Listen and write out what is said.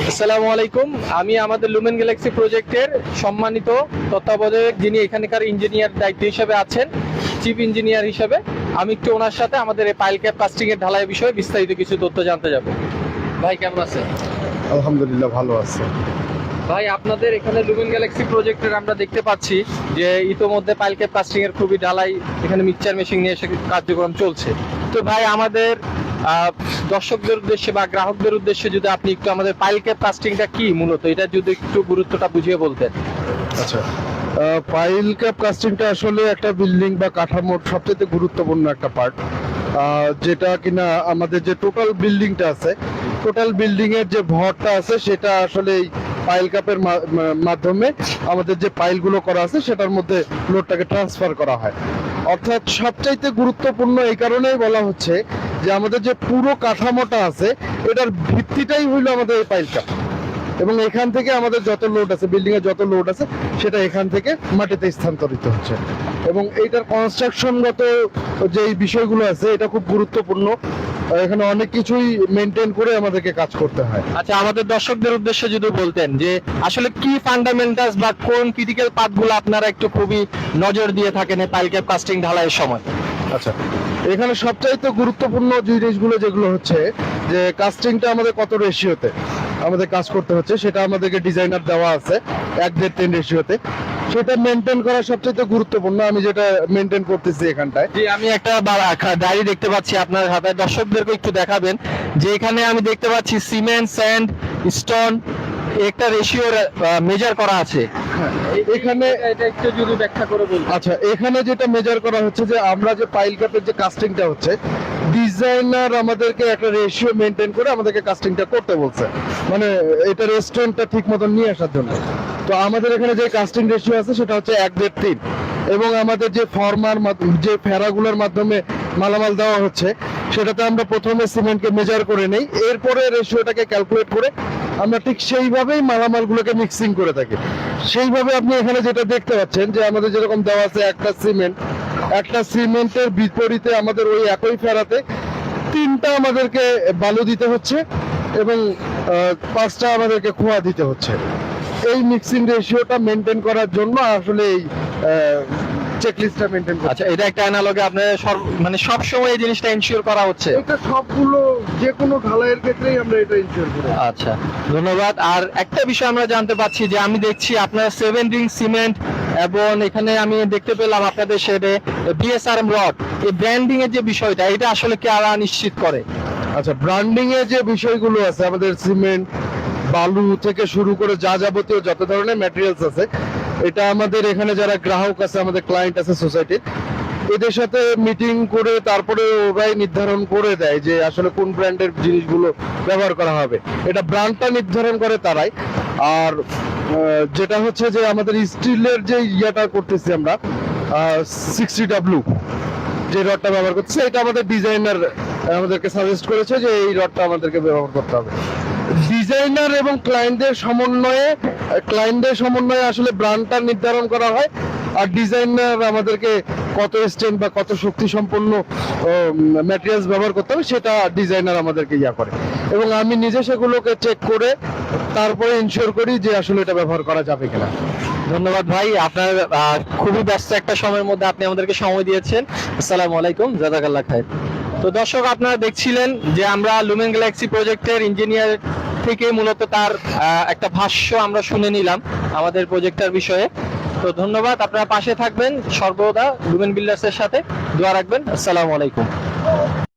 আসসালামু আলাইকুম। আমি আমাদের লুমেন গ্যালাক্সি প্রজেক্টের সম্মানিত তত্ত্বাবধায়ক, যিনি এখানকার ইঞ্জিনিয়ার দায়িত্ব হিসেবে আছেন, চিফ ইঞ্জিনিয়ার হিসেবে। আমি একটু ওনার সাথে আমাদের এই পাইল ক্যাপ কাস্টিং এর ঢালাই বিষয়ে বিস্তারিত কিছু তথ্য জানতে যাব। ভাই কেমন আছেন? আলহামদুলিল্লাহ ভালো আছে। ভাই, আপনাদের এখানে লুমেন গ্যালাক্সি প্রজেক্টের আমরা দেখতে পাচ্ছি যে ইতোমধ্যে পাইল ক্যাপ কাস্টিং এর খুবই ঢালাই, এখানে মিক্সচার মেশিন নিয়ে এসে কার্যক্রম চলছে। তো ভাই, আমাদের দর্শকদের উদ্দেশ্যে বা গ্রাহকদের উদ্দেশ্যে যদি আপনি একটু আমাদের পাইল ক্যাপ কাস্টিংটা কি মূলত, এটা যদি একটু গুরুত্বটা বুঝিয়ে বলতেন। আচ্ছা, পাইল ক্যাপ কাস্টিংটা আসলে একটা বিল্ডিং বা কাঠামোর সবচেয়ে গুরুত্বপূর্ণ একটা পার্ট, যেটা কিনা আমাদের যে টোটাল বিল্ডিংটা আছে, টোটাল বিল্ডিং এর যে ভরটা আছে সেটা আসলে এই পাইল ক্যাপের মাধ্যমে আমাদের যে পাইলগুলো করা আছে সেটার মধ্যে লোডটাকে ট্রান্সফার করা হয়। অর্থাৎ সবচাইতে গুরুত্বপূর্ণ এই কারণেই বলা হচ্ছে যে আমাদের যে পুরো কাঠামোটা আছে এটার ভিত্তিটাই হইলো আমাদের এই পাইল ক্যাপ, এবং এখান থেকে আমাদের যত লোড আছে, বিল্ডিং এর যত লোড আছে সেটা এখান থেকে মাটিতে স্থানান্তরিত হচ্ছে। এবং এইটার কনস্ট্রাকশনগত যে বিষয়গুলো আছে এটা খুব গুরুত্বপূর্ণ। এখানে অনেক কিছুই মেনটেন করে আমাদেরকে কাজ করতে হয়। আচ্ছা, আমাদের দর্শকদের উদ্দেশ্যে যদি বলতেন যে আসলে কি ফান্ডামেন্টালস বা কোন ক্রিটিক্যাল পার্টগুলো আপনারা একটু খুবই নজর দিয়ে থাকেন এই পাইল ক্যাপ কাস্টিং ঢালাইয়ের সময়। আচ্ছা, এখানে সবচাইতে গুরুত্বপূর্ণ জিনিসগুলো যেগুলো হচ্ছে যে কাস্টিংটা আমাদের কত রেশিওতে আমাদের কাজ করতে হচ্ছে, সেটা আমাদেরকে ডিজাইনার দেওয়া আছে 1:3 রেশিওতে। সেটা মেনটেন করা সবচেয়ে গুরুত্বপূর্ণ, আমি যেটা মেনটেন করতেছি এখানটায়। জি, আমি একটা ডায়েরি দেখতে পাচ্ছি আপনার হাতে, দর্শকদেরকে একটু দেখাবেন যে এখানে আমি দেখতে পাচ্ছি সিমেন্ট, স্যান্ড, স্টোন একটা রেশিও মেজার করা আছে। এখানে এটা একটু যদি ব্যাখ্যা করে বলুন। আচ্ছা, এখানে যেটা মেজার করা হচ্ছে যে আমরা যে পাইল ক্যাপের যে কাস্টিংটা হচ্ছে, ডিজাইনার আমাদেরকে একটা রেশিও মেনটেন করে আমাদেরকে কাস্টিংটা করতে বলছে, মানে এটা রেস্টুরেন্টটা ঠিক মতন নিয়ে আসার জন্য। তো আমাদের এখানে যে কাস্টিং রেশিও আছে সেটা হচ্ছে 1:3, এবং আমাদের যে ফর্মার যে ফেরাগুলোর মাধ্যমে মালামাল দেওয়া হচ্ছে সেটাতে আমরা প্রথমে সিমেন্টকে মেজার করে নেই, এরপরে রেশিওটাকে ক্যালকুলেট করে আমরা ঠিক সেইভাবেই মালামালগুলোকে মিক্সিং করে থাকি। সেইভাবে আপনি এখানে যেটা দেখতে পাচ্ছেন যে আমাদের যেরকম দেওয়া আছে একটা সিমেন্টের বিপরীতে আমাদের ওই একই ফেরাতে 3টা আমাদেরকে বালু দিতে হচ্ছে এবং 5টা আমাদেরকে খোয়া দিতে হচ্ছে। এই মিক্সিং রেশিওটা মেনটেন করার জন্য আসলে এই চেকলিস্টটা মেনটেন করতে। আচ্ছা, এটা একটা অ্যানালগে আপনার মানে সব সময় এই জিনিসটা ইনশিওর করা হচ্ছে। এটা সবগুলো যে কোনো ঢালাইয়ের ক্ষেত্রেই আমরা এটা ইনশিওর করি। আচ্ছা, ধন্যবাদ। আর একটা বিষয় আমরা জানতে পাচ্ছি যে আমি দেখছি আপনার 7 রিং সিমেন্ট, এবং এখানে আমি দেখতে পেলাম আপনাদের শেডে বিএসআরএম রড। এই ব্র্যান্ডিং এর যে বিষয়টা, এটা আসলে কারা নিশ্চিত করে? আচ্ছা, ব্র্যান্ডিং এর যে বিষয়গুলো আছে, আমাদের সিমেন্ট, বালু থেকে শুরু করে যা যাবতীয় যত ধরনের ম্যাটেরিয়ালস আছে, এটা আমাদের এখানে যারা গ্রাহক আছে, আমাদের ক্লায়েন্ট আছে সোসাইটির, এদের সাথে মিটিং করে তারপরে ওরাই নির্ধারণ করে দেয় যে আসলে কোন ব্র্যান্ডের জিনিসগুলো ব্যবহার করা হবে। এটা ব্র্যান্ডটা নির্ধারণ করে তারাই। আর যেটা হচ্ছে যে আমাদের স্টিলের যে ইয়াটা করতেছি আমরা, 60W যে রডটা ব্যবহার করতেছি, এটা আমাদের ডিজাইনার আমাদেরকে সাজেস্ট করেছে যে এই রডটা আমাদেরকে ব্যবহার করতে হবে। ডিজাইনার এবং ক্লায়েন্টদের সমন্বয়ে আসলে ব্র্যান্ডটা নির্ধারণ করা হয়, আর ডিজাইনার আমাদেরকে কত স্ট্রেংথ বা কত শক্তি সম্পন্ন ম্যাটেরিয়ালস ব্যবহার করতে হবে সেটা ডিজাইনার আমাদেরকে ইয়া করে, এবং আমি নিজে সেগুলোকে চেক করে তারপরে ইনশিওর করি যে আসলে এটা ব্যবহার করা যাবে কিনা। ধন্যবাদ ভাই, আপনার খুবই ব্যস্ত একটা সময়ের মধ্যে আপনি আমাদেরকে সময় দিয়েছেন। আসসালামু আলাইকুম, জাযাকাল্লাহ খাইর। তো দর্শক, আপনারা দেখছিলেন যে আমরা লুমেন গ্যালাক্সি প্রজেক্টের ইঞ্জিনিয়ার থেকে মূলত তার একটা ভাষ্য আমরা শুনে নিলাম আমাদের প্রজেক্টের বিষয়ে। তো ধন্যবাদ, আপনারা পাশে থাকবেন সর্বদা লুমেন বিল্ডার্সের সাথে, দোয়া রাখবেন। আসসালামু আলাইকুম।